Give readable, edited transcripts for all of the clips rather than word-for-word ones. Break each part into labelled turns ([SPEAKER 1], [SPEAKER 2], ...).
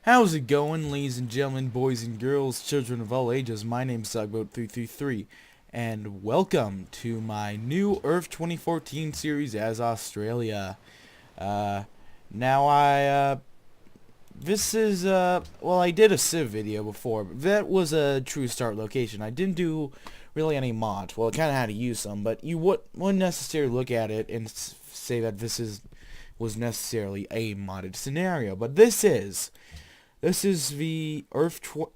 [SPEAKER 1] How's it going, ladies and gentlemen, boys and girls, children of all ages? My name's Dogboat333, and welcome to my new Earth 2014 series as Australia. Uh, this is, well, I did a Civ video before, but that was a true start location. I didn't do really any mods. Well, it kind of had to use some, but you wouldn't necessarily look at it and say that was necessarily a modded scenario, but this is. This is the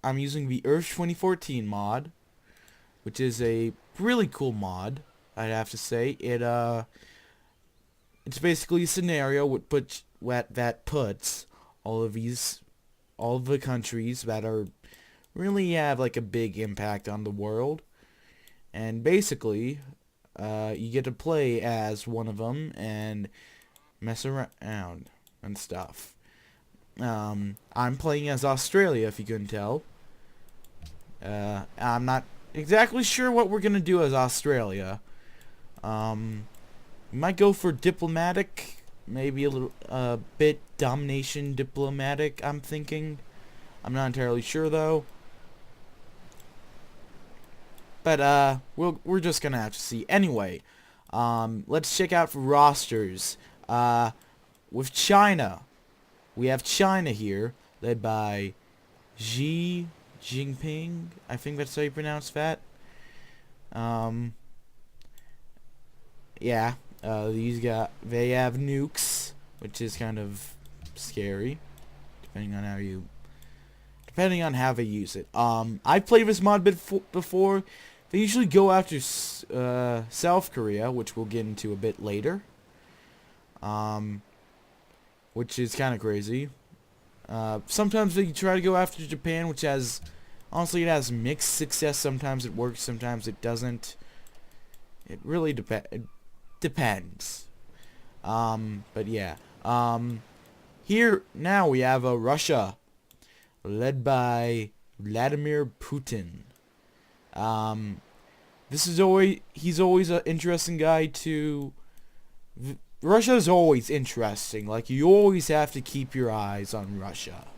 [SPEAKER 1] I'm using the Earth 2014 mod, which is a really cool mod, I'd have to say. It's basically a scenario that puts all of the countries that are really have like a big impact on the world, and basically, you get to play as one of them and mess around and stuff. I'm playing as Australia, if you couldn't tell. I'm not exactly sure what we're gonna do as Australia. We might go for diplomatic, maybe a bit domination diplomatic, I'm thinking. I'm not entirely sure, though. But, we're just gonna have to see. Anyway, let's check out for rosters. With China. We have China here, led by Xi Jinping. I think that's how you pronounce that. Yeah. They have nukes, which is kind of scary, depending on how they use it. I've played this mod before. They usually go after South Korea, which we'll get into a bit later. Which is kind of crazy. Sometimes they try to go after Japan, which honestly, it has mixed success. Sometimes it works, sometimes it doesn't. It really depends. But yeah. Here, now we have Russia, led by Vladimir Putin. He's always an interesting guy to... Russia's always interesting. Like, you always have to keep your eyes on Russia.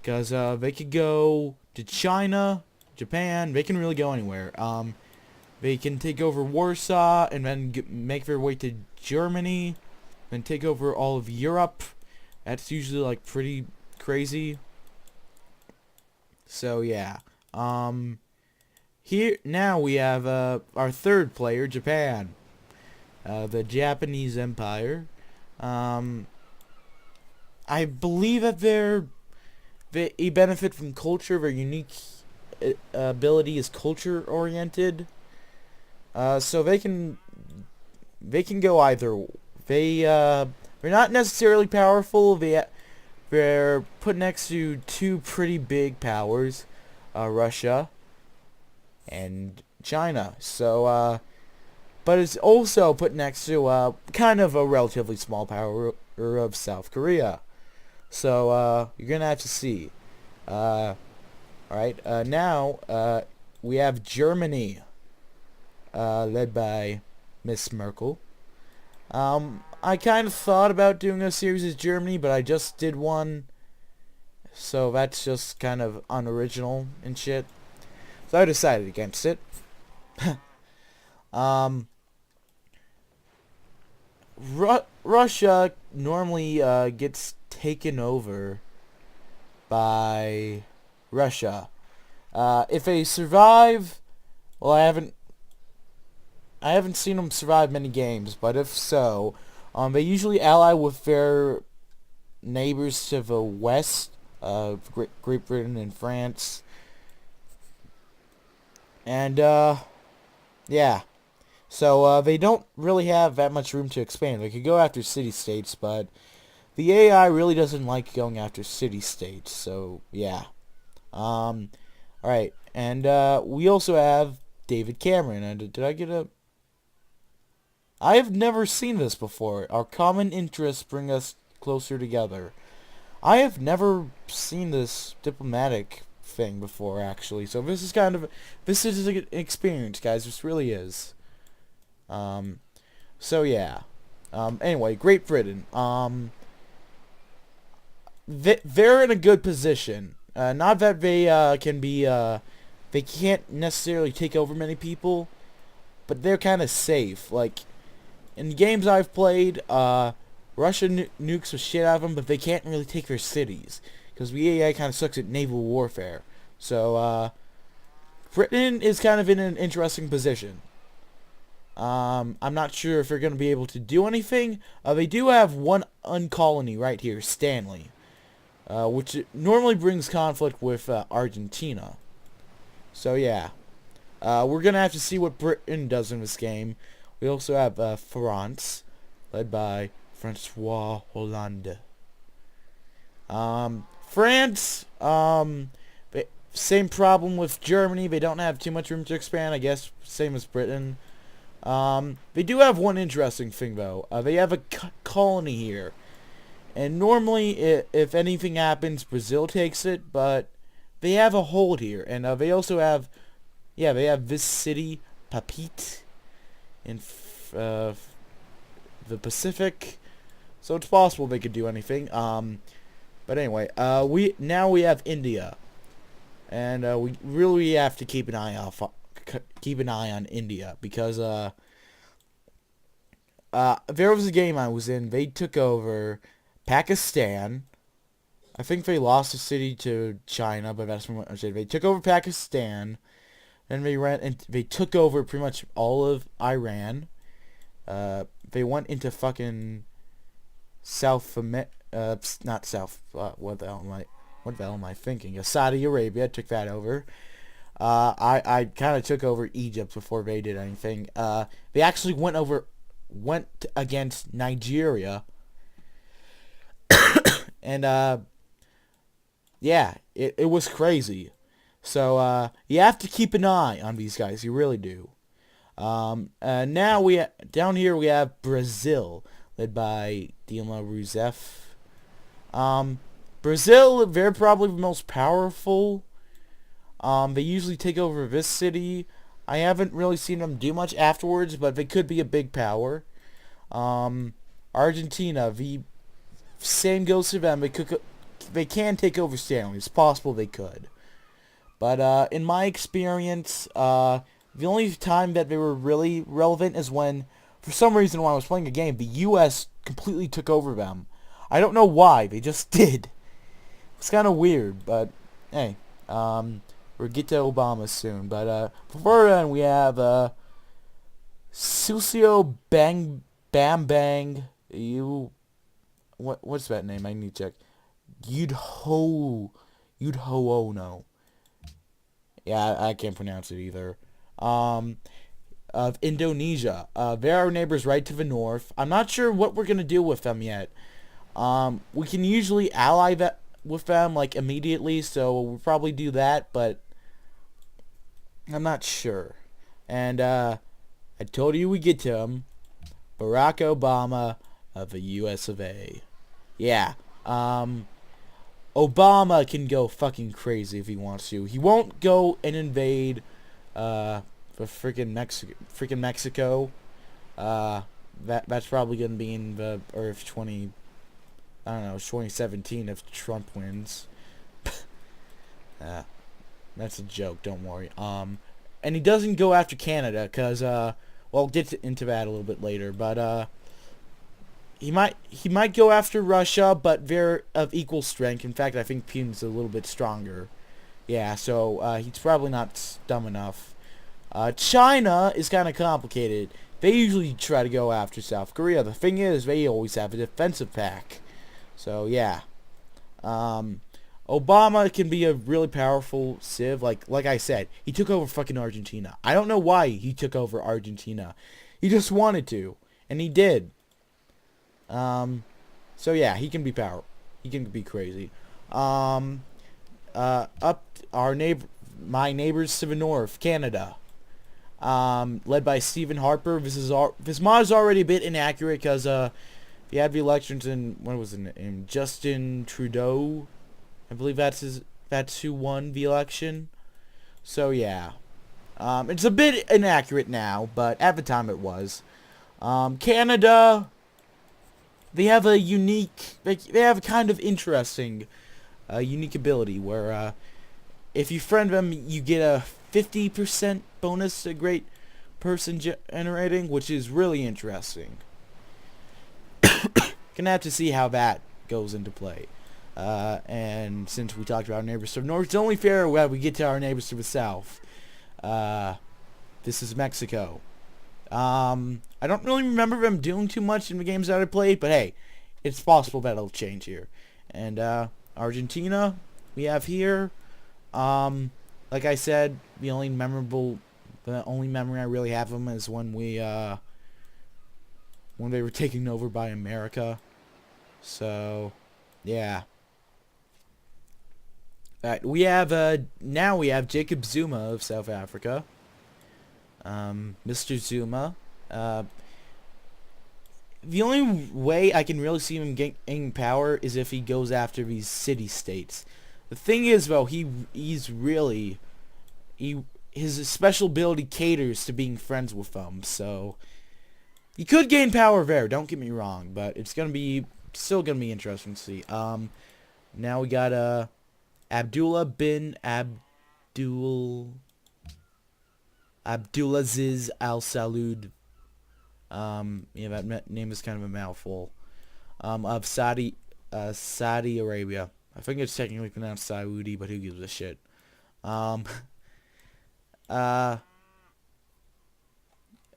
[SPEAKER 1] Because, they could go to China, Japan, they can really go anywhere. They can take over Warsaw, and then make their way to Germany, then take over all of Europe. That's usually, like, pretty crazy. So, yeah. Here, now we have, our third player, Japan. The Japanese Empire. I believe that they benefit from culture. Their unique ability is culture oriented. So they can go either. They're not necessarily powerful. They're put next to two pretty big powers, Russia and China. So but it's also put next to kind of a relatively small power of South Korea. So you're gonna have to see. Alright, now we have Germany, led by Miss Merkel. I kind of thought about doing a series of Germany, but I just did one, so that's just kind of unoriginal and shit. So I decided against it. Russia normally gets taken over by Russia. If they survive, well, I haven't seen them survive many games, but if so, they usually ally with their neighbors to the west, Great Britain and France, and yeah. So, they don't really have that much room to expand. They could go after city-states, but the AI really doesn't like going after city-states, so, yeah. Alright, and, we also have David Cameron, and did I get a... I have never seen this before. Our common interests bring us closer together. I have never seen this diplomatic thing before, actually, so this is an experience, guys, this really is. So yeah. Anyway, Great Britain. they're in a good position. Not that they can be. They can't necessarily take over many people, but they're kind of safe. Like in games I've played, Russia nukes the shit out of them, but they can't really take their cities because the EAA kind of sucks at naval warfare. So Britain is kind of in an interesting position. I'm not sure if they're going to be able to do anything. They do have one uncolony right here, Stanley, which normally brings conflict with Argentina. So yeah, we're going to have to see what Britain does in this game. We also have France, led by Francois Hollande. France, same problem with Germany. They don't have too much room to expand, I guess, same as Britain. They do have one interesting thing, though. They have a colony here. And normally, if anything happens, Brazil takes it, but they have a hold here. And they also have, they have this city, Papeete, in the Pacific. So it's possible they could do anything. But anyway, we have India. And we really have to keep an eye on India, because there was a game I was in. They took over Pakistan. I think they lost the city to China, but that's from what I said. They took over Pakistan, and they took over pretty much all of Iran. They went into fucking not South. What the hell am I thinking? Saudi Arabia took that over. I kind of took over Egypt before they did anything. They actually went against Nigeria. And, yeah, it was crazy. So, you have to keep an eye on these guys. You really do. Now down here we have Brazil, led by Dilma Rousseff. Brazil, they're probably the most powerful. They usually take over this city. I haven't really seen them do much afterwards, but they could be a big power. Argentina, the same goes to them. They can take over Stanley. It's possible they could. But in my experience, the only time that they were really relevant is when, for some reason, when I was playing a game, the U.S. completely took over them. I don't know why. They just did. It's kind of weird, but hey. We'll get to Obama soon, but before then we have Susio Bam Bang. What's that name? I need to check. Yudho Ono. Yeah, I can't pronounce it either. Of Indonesia. They're our neighbors right to the north. I'm not sure what we're gonna do with them yet. We can usually ally with them like immediately, so we'll probably do that, but I'm not sure. And I told you we get to him. Barack Obama of the US of A. Yeah. Obama can go fucking crazy if he wants to. He won't go and invade the freaking Mexico. That's probably gonna be in the 2017 if Trump wins. That's a joke, don't worry. And he doesn't go after Canada, because, we'll get into that a little bit later, but, he might go after Russia, but they're of equal strength. In fact, I think Putin's a little bit stronger. Yeah, so, he's probably not dumb enough. China is kind of complicated. They usually try to go after South Korea. The thing is, they always have a defensive pack. So, yeah. Obama can be a really powerful civ. Like I said, he took over fucking Argentina. I don't know why he took over Argentina. He just wanted to, and he did. So yeah, he can be powerful. He can be crazy. Up my neighbors to the north, Canada. Led by Stephen Harper. This mod is already a bit inaccurate because he had the elections in, what was it, in Justin Trudeau. I believe that's who won the election. So yeah. It's a bit inaccurate now, but at the time it was. Canada, they have a unique, they have a kind of interesting, unique ability where if you friend them, you get a 50% bonus to great person generating, which is really interesting. Gonna have to see how that goes into play. And since we talked about our neighbors to the north, it's only fair when we get to our neighbors to the south. This is Mexico. I don't really remember them doing too much in the games that I played, but hey, it's possible that'll change here. And Argentina, we have here. Like I said, the only memory I really have of them is when they were taken over by America. So, yeah. Alright, we have now we have Jacob Zuma of South Africa. Mr. Zuma. The only way I can really see him gaining power is if he goes after these city-states. The thing is, though, his special ability caters to being friends with them, so he could gain power there, don't get me wrong, but it's still gonna be interesting to see. Now we got Abdullah bin Abdulaziz Al Saud. Yeah, that name is kind of a mouthful. Of Saudi Arabia. I think it's technically pronounced Saudi, but who gives a shit?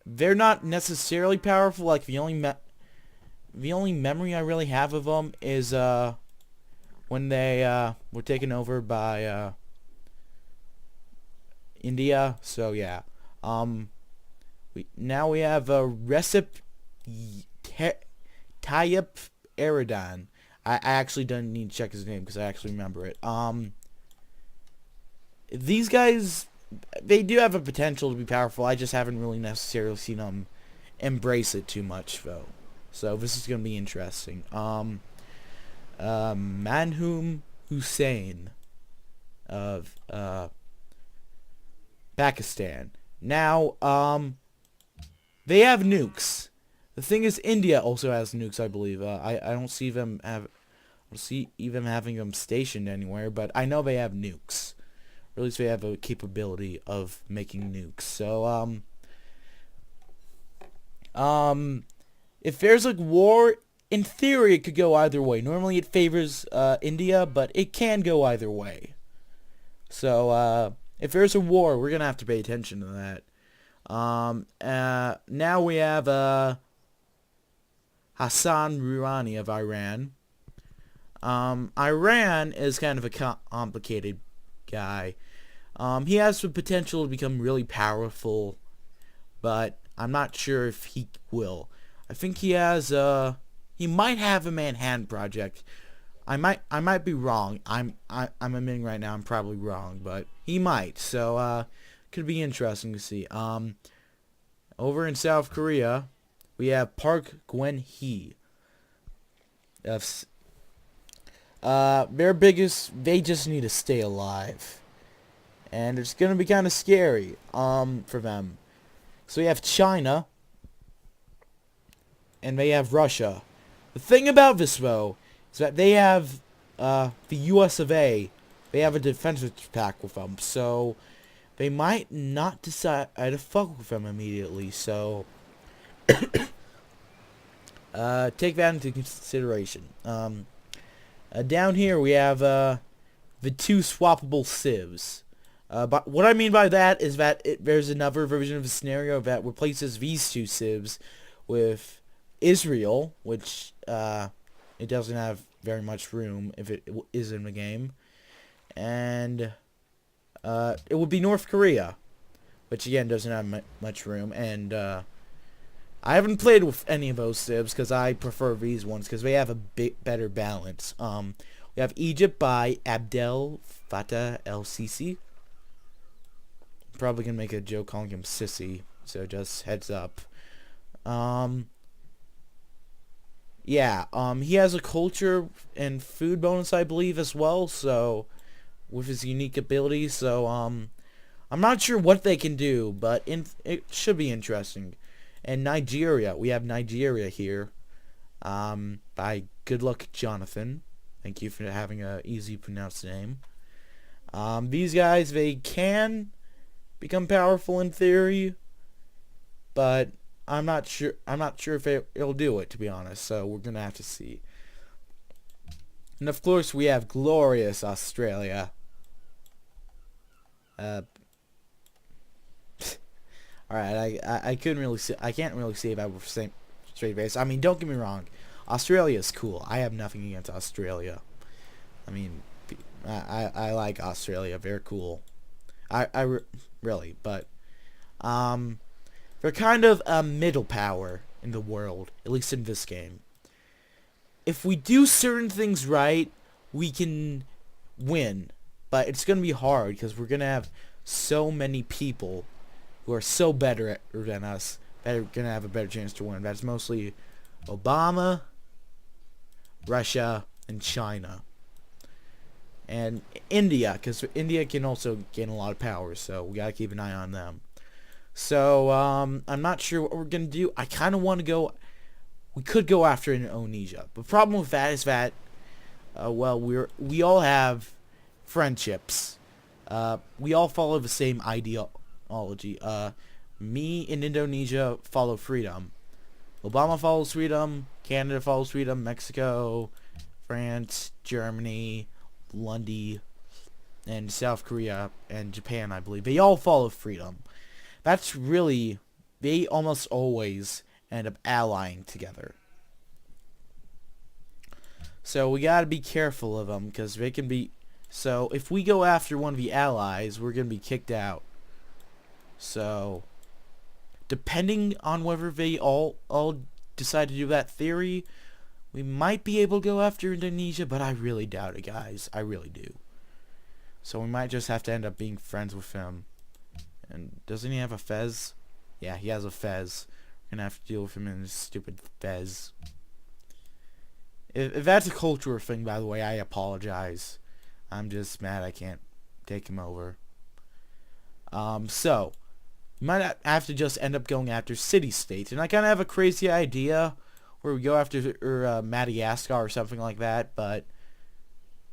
[SPEAKER 1] They're not necessarily powerful. Like the only memory I really have of them is when they were taken over by India. So yeah. Now we have Recep Tayyip Erdogan. I actually don't need to check his name because I actually remember it. These guys, they do have a potential to be powerful. I just haven't really necessarily seen them embrace it too much, though. So this is going to be interesting. Manhoom Hussain of Pakistan. Now, they have nukes. The thing is, India also has nukes, I believe. I don't see them even having them stationed anywhere, but I know they have nukes. Or at least they have a capability of making nukes. So, if there's like war, in theory, it could go either way. Normally, it favors India, but it can go either way. So, if there's a war, we're gonna have to pay attention to that. Now we have Hassan Rouhani of Iran. Iran is kind of a complicated guy. He has the potential to become really powerful, but I'm not sure if he will. I think he has he might have a Manhattan Project. I might be wrong. I'm admitting right now I'm probably wrong, but he might. So could be interesting to see. Over in South Korea, we have Park Geun-hye. Their biggest, they just need to stay alive. And it's going to be kind of scary for them. So we have China, and they have Russia. The thing about this, though, is that they have the US of A. They have a defensive pact with them, so they might not decide to fuck with them immediately. So take that into consideration. Down here we have the two swappable civs. But what I mean by that is that there's another version of a scenario that replaces these two civs with Israel, which it doesn't have very much room if it is in the game, and it would be North Korea, which again doesn't have much room, and I haven't played with any of those civs because I prefer these ones because they have a bit better balance. We have Egypt by Abdel Fattah el-Sisi. Probably gonna make a joke calling him Sissy, so just heads up. Yeah, he has a culture and food bonus, I believe, as well, so with his unique abilities, so I'm not sure what they can do, but it should be interesting. And Nigeria, we have Nigeria here. by Good Luck Jonathan. Thank you for having a easy to pronounce name. These guys, they can become powerful in theory, but I'm not sure. I'm not sure if it'll do it, to be honest. So we're gonna have to see. And of course, we have glorious Australia. All right, I couldn't really see. I can't really say about same straight face. I mean, don't get me wrong, Australia is cool. I have nothing against Australia. I mean, I like Australia. Very cool. Really, but they're kind of a middle power in the world, at least in this game. If we do certain things right, we can win. But it's going to be hard because we're going to have so many people who are so better than us that are going to have a better chance to win. That's mostly Obama, Russia, and China. And India, because India can also gain a lot of power, so we got to keep an eye on them. So, I'm not sure what we're going to do. I kind of want to go... We could go after Indonesia. The problem with that is that, well, we all have friendships. We all follow the same ideology. Me in Indonesia follow freedom. Obama follows freedom. Canada follows freedom. Mexico, France, Germany, London, and South Korea, and Japan, I believe. They all follow freedom. That's really... They almost always end up allying together. So we gotta be careful of them, because they can be... So, if we go after one of the allies, we're gonna be kicked out. So, depending on whether they all decide to do that theory, we might be able to go after Indonesia, but I really doubt it, guys. I really do. So we might just have to end up being friends with him. And doesn't he have a fez? Yeah, he has a fez. We're gonna have to deal with him in his stupid fez. If that's a cultural thing, by the way, I apologize. I'm just mad I can't take him over. So, you might have to just end up going after city-states. And I kind of have a crazy idea where we go after Madagascar or something like that, but,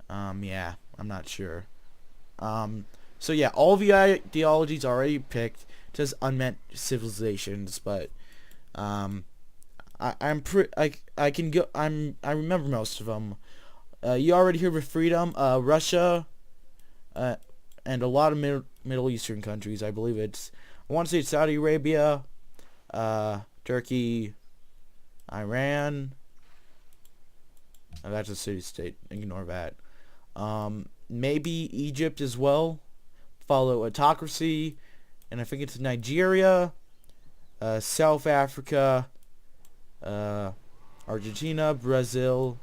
[SPEAKER 1] yeah, I'm not sure. So yeah, all the ideologies already picked, just unmet civilizations, but, I remember most of them. You already heard of freedom, Russia, and a lot of Middle Eastern countries. I believe I want to say Saudi Arabia, Turkey, Iran. Oh, that's a city-state. Ignore that. Maybe Egypt as well. Follow autocracy, and I think it's Nigeria, South Africa, Argentina, Brazil,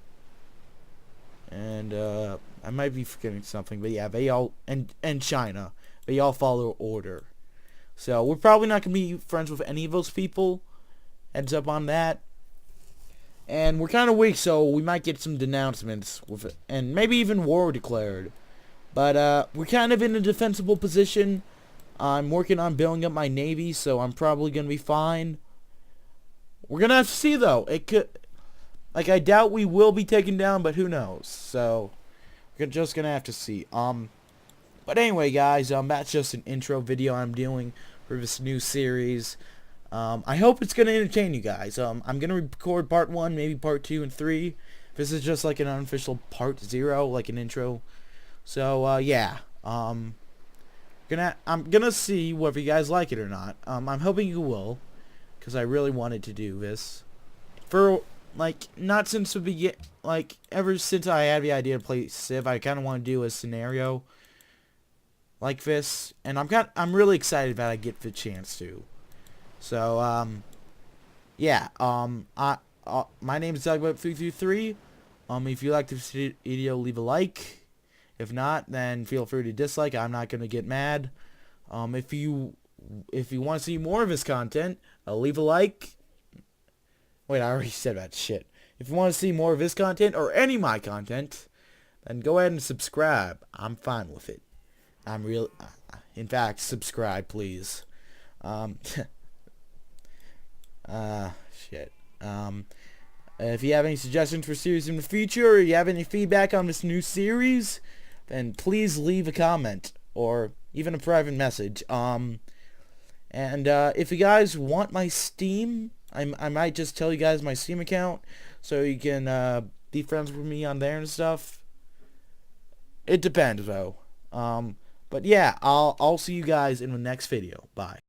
[SPEAKER 1] and I might be forgetting something, but yeah, they all and China, they all follow order. So we're probably not gonna be friends with any of those people. Heads up on that. And we're kind of weak, so we might get some denouncements with it, and maybe even war declared. But we're kind of in a defensible position. I'm working on building up my navy, so I'm probably gonna be fine. We're gonna have to see though. It could, like, I doubt we will be taken down, but who knows? So we're just gonna have to see. But anyway, guys, that's just an intro video I'm doing for this new series. I hope it's gonna entertain you guys. I'm gonna record part 1, maybe part 2 and 3. This is just like an unofficial part 0, like an intro. So yeah, I'm gonna see whether you guys like it or not. I'm hoping you will, because I really wanted to do this for, like, not since the begin, like, ever since I had the idea to play Civ. I kind of want to do a scenario like this, and I'm really excited that I get the chance to. So yeah, my name is Dogbot333. If you like this video, leave a like. If not, then feel free to dislike. I'm not gonna get mad. If you want to see more of this content, leave a like. Wait, I already said that shit. If you want to see more of this content or any of my content, then go ahead and subscribe. I'm fine with it. In fact, subscribe, please. Shit. If you have any suggestions for series in the future, or you have any feedback on this new series, then please leave a comment or even a private message. And if you guys want my Steam, I might just tell you guys my Steam account so you can be friends with me on there and stuff. It depends though. But yeah, I'll see you guys in the next video. Bye.